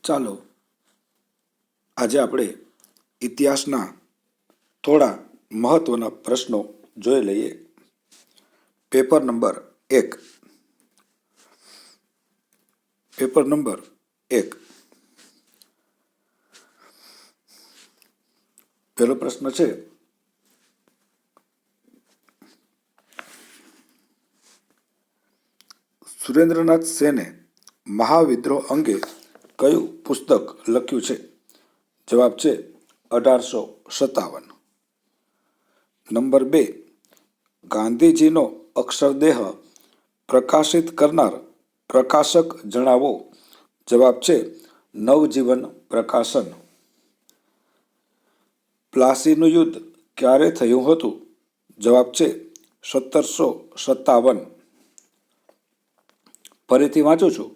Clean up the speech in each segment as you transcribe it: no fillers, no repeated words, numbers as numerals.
ચાલો આજે આપણે ઇતિહાસના થોડા મહત્વના પ્રશ્નો જોઈ લઈએ. Paper number 1. પહેલો પ્રશ્ન છે, સુરેન્દ્રનાથ સેને મહાવિદ્રોહ અંગે કયું પુસ્તક લખ્યું છે? જવાબ છે 1857. નંબર 2. ગાંધીજીનો અક્ષરદેહ પ્રકાશિત કરનાર પ્રકાશક જણાવો. જવાબ છે નવજીવન પ્રકાશન. પ્લાસીનું યુદ્ધ ક્યારે થયું હતું? જવાબ છે 1757. ફરીથી વાંચું છું.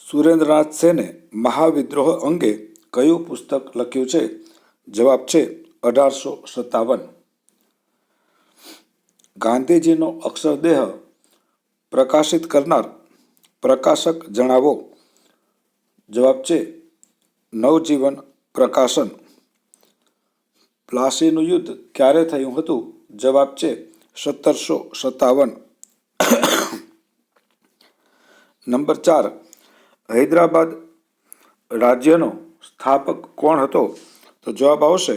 સુરેન્દ્રનાથ સેને મહાવિદ્રોહ અંગે કયું પુસ્તક લખ્યું છે? જવાબ છે 1857. ગાંધીજીનો અક્ષરદેહ પ્રકાશિત કરનાર પ્રકાશક જણાવો. જવાબ છે નવજીવન પ્રકાશન. પ્લાસીનું યુદ્ધ ક્યારે થયું હતું? જવાબ છે 1757. નંબર 4. હૈદરાબાદ રાજ્યનો સ્થાપક કોણ હતો? તો જવાબ આવશે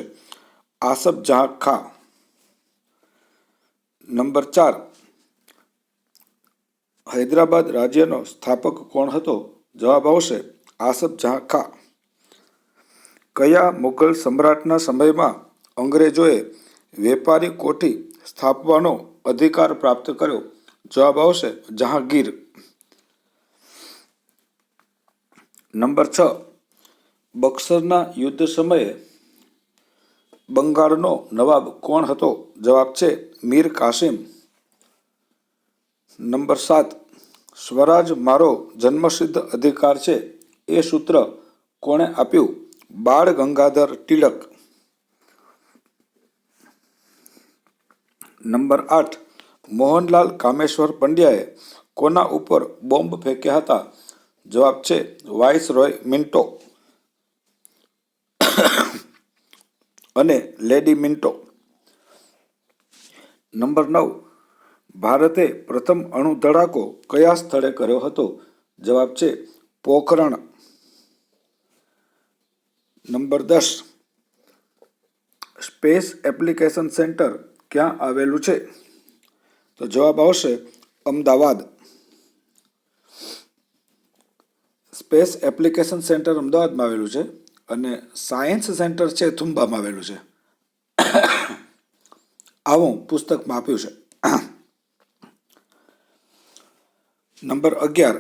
આસફ જહાં ખાં. નંબર 4. હૈદરાબાદ રાજ્યનો સ્થાપક કોણ હતો? જવાબ આવશે આસફ જહાં ખાં. કયા મુઘલ સમ્રાટના સમયમાં અંગ્રેજોએ વેપારી કોઠી સ્થાપવાનો અધિકાર પ્રાપ્ત કર્યો? જવાબ આવશે જહાંગીર. નંબર 6. બક્સરના યુદ્ધ સમયે બંગાળનો નવાબ કોણ હતો? જવાબ છે મીર કાસિમ. નંબર 7. સ્વરાજ મારો જન્મસિદ્ધ અધિકાર છે એ સૂત્ર કોણે આપ્યું? બાળ ગંગાધર ટિળક. નંબર 8. મોહનલાલ કામેશ્વર પંડ્યાએ કોના ઉપર બોમ્બ ફેંક્યા હતા? જવાબ છે વાઇસરોય મિન્ટો અને લેડી મિન્ટો. નંબર 9. ભારતે પ્રથમ અણુ ધડાકો કયા સ્થળે કર્યો હતો? જવાબ છે Pokhran. Number 10. Space application centre ક્યાં આવેલું છે? તો જવાબ આવશે અમદાવાદ. સ્પેસ એપ્લિકેશન સેન્ટર અમદાવાદમાં આવેલું છે અને સાયન્સ સેન્ટર છે થુંબામાં આવેલું છે. આવું પુસ્તકમાં આપ્યું છે. નંબર 11.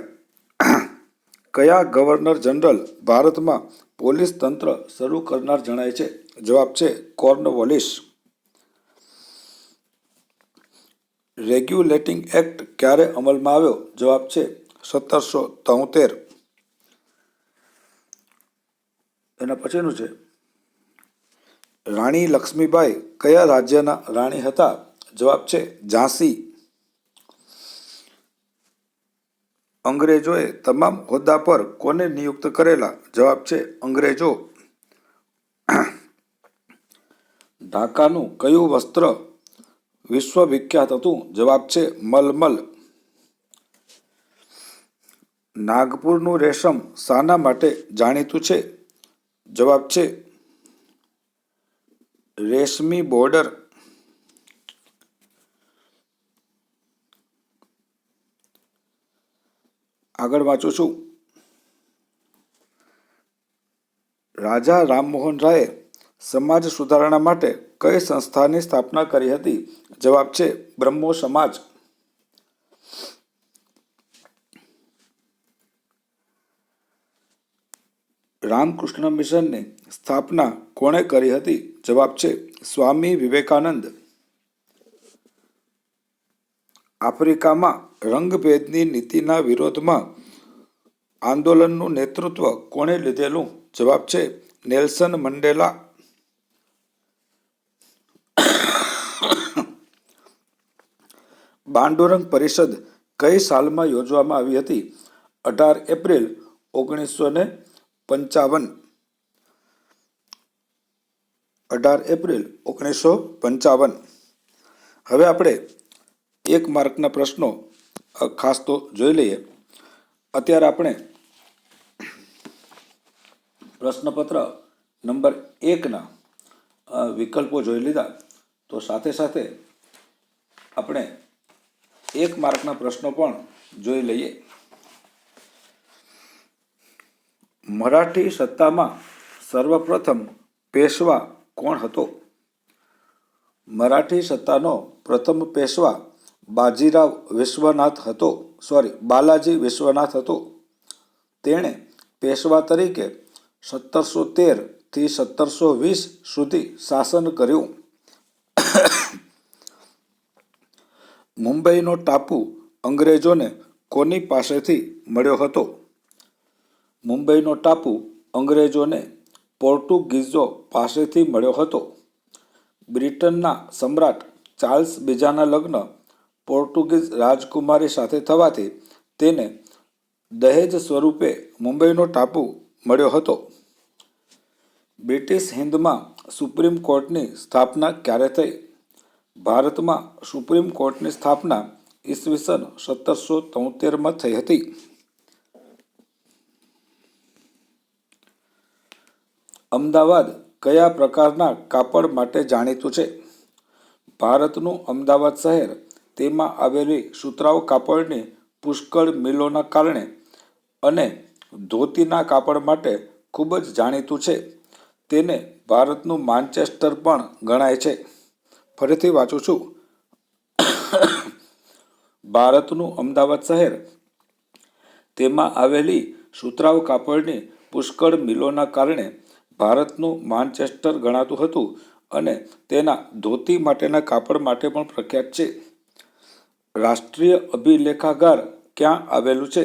કયા ગવર્નર જનરલ ભારતમાં પોલીસ તંત્ર શરૂ કરનાર જણાય છે? જવાબ છે કોર્નવોલિસ. રેગ્યુલેટિંગ એક્ટ ક્યારે અમલમાં આવ્યો? જવાબ છે 1773. એના પછીનું છે, રાણી લક્ષ્મીબાઈ કયા રાજ્યના રાણી હતા? જવાબ છે ઝાંસી. અંગ્રેજોએ તમામ હોદ્દા પર કોને નિયુક્ત કરેલા? જવાબ છે અંગ્રેજો. ઢાકાનું કયું વસ્ત્ર વિશ્વવિખ્યાત હતું? જવાબ છે મલમલ. નાગપુરનું રેશમ શાના માટે જાણીતું છે? જવાબ છે રેશમી બોર્ડર. આગળ વાંચું છું. રાજા રામમોહન રાયે સમાજ સુધારણા માટે કઈ સંસ્થાની સ્થાપના કરી હતી? જવાબ છે બ્રહ્મો સમાજ. રામકૃષ્ણ મિશનની સ્થાપના કોણે કરી હતી? જવાબ છે સ્વામી વિવેકાનંદ. આફ્રિકામાં રંગભેદની નીતિના વિરોધમાં આંદોલનનું નેતૃત્વ કોણે લીધેલું? જવાબ છે નેલ્સન મંડેલા. પાંડુરંગ પરિષદ કઈ સાલમાં યોજવામાં આવી હતી? 18 એપ્રિલ 1949. 1955 18 એપ્રિલ 1955। હવે આપણે 1 માર્કના પ્રશ્નો ખાસ તો જોઈ લઈએ। અત્યારે આપણે પ્રશ્નપત્ર નંબર 1ના વિકલ્પો જોઈ લીધા, તો સાથે સાથે આપણે 1 માર્કના પ્રશ્નો પણ જોઈ લઈએ। મરાઠી સત્તામાં સર્વપ્રથમ પેશવા કોણ હતો? મરાઠી સત્તાનો પ્રથમ પેશવા બાલાજી વિશ્વનાથ હતો। તેણે પેશવા તરીકે 1713 થી 1720 સુધી શાસન કર્યું। મુંબઈનો ટાપુ અંગ્રેજોને કોની પાસેથી મળ્યો હતો? મુંબઈનો ટાપુ અંગ્રેજોને પોર્ટુગીઝો પાસેથી મળ્યો હતો। બ્રિટનના સમ્રાટ ચાર્લ્સ બીજાના લગ્ન પોર્ટુગીઝ રાજકુમારી સાથે થવાથી તેને દહેજ સ્વરૂપે મુંબઈનો ટાપુ મળ્યો હતો। બ્રિટિશ હિન્દમાં સુપ્રીમ કોર્ટની સ્થાપના ક્યારે થઈ? ભારતમાં સુપ્રીમ કોર્ટની સ્થાપના ઈસવીસન 1773માં થઈ હતી। અમદાવાદ કયા પ્રકારના કાપડ માટે જાણીતું છે? ભારતનું અમદાવાદ શહેર તેમાં આવેલી સુતરાઉ કાપડની પુષ્કળ મિલોના કારણે અને ધોતીના કાપડ માટે ખૂબ જ જાણીતું છે। તેને ભારતનું માન્ચેસ્ટર પણ ગણાય છે। ફરીથી વાંચું છું, ભારતનું અમદાવાદ શહેર તેમાં આવેલી સુતરાઉ કાપડની પુષ્કળ મિલોના કારણે ભારતનું માન્ચેસ્ટર ગણાતું હતું અને તેના ધોતી માટેના કાપડ માટે પણ પ્રખ્યાત છે। રાષ્ટ્રીય અભિલેખાગાર ક્યાં આવેલું છે?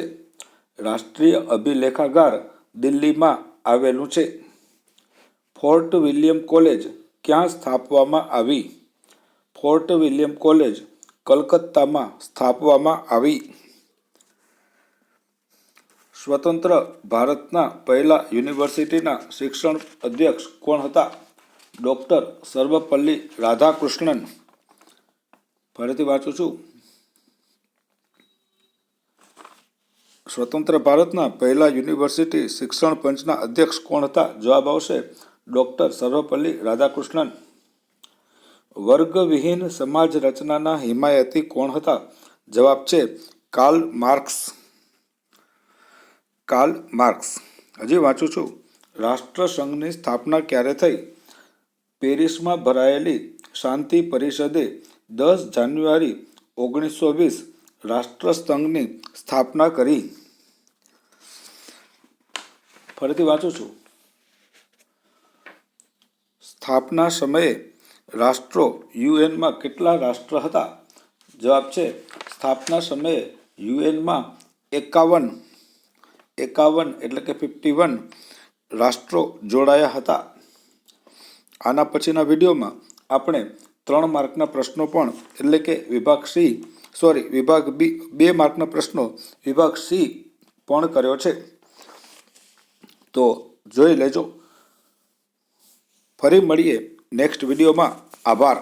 રાષ્ટ્રીય અભિલેખાગાર દિલ્હીમાં આવેલું છે। ફોર્ટ વિલિયમ કોલેજ ક્યાં સ્થાપવામાં આવી? ફોર્ટ વિલિયમ કોલેજ કલકત્તામાં સ્થાપવામાં આવી। સ્વતંત્ર ભારતના પહેલા યુનિવર્સિટીના શિક્ષણ અધ્યક્ષ કોણ હતા? ડૉક્ટર સર્વપલ્લી રાધાકૃષ્ણન। ફરીથી વાંચું છું, સ્વતંત્ર ભારતના પહેલા યુનિવર્સિટી શિક્ષણ પંચના અધ્યક્ષ કોણ હતા? જવાબ આવશે ડૉક્ટર સર્વપલ્લી રાધાકૃષ્ણન। વર્ગવિહીન સમાજ રચનાના હિમાયતી કોણ હતા? જવાબ છે કાર્લ માર્ક્સ। હજી વાંચું છું, રાષ્ટ્રસંઘની સ્થાપના ક્યારે થઈ? પેરિસમાં ભરાયેલી શાંતિ પરિષદે 10 જાન્યુઆરી 1920 રાષ્ટ્રસંઘની સ્થાપના કરી। ફરીથી વાંચું છું, સ્થાપના સમયે રાષ્ટ્રો યુએનમાં કેટલા રાષ્ટ્ર હતા? જવાબ છે સ્થાપના સમયે યુએનમાં 51 એટલે કે 51 રાષ્ટ્રો જોડાયા હતા। આના પછીના વિડીયોમાં આપણે 3 માર્કના પ્રશ્નો પણ એટલે કે વિભાગ બી 2 માર્કના પ્રશ્નો વિભાગ સી પણ કર્યો છે, તો જોઈ લેજો। ફરી મળીએ નેક્સ્ટ વિડીયોમાં। આભાર।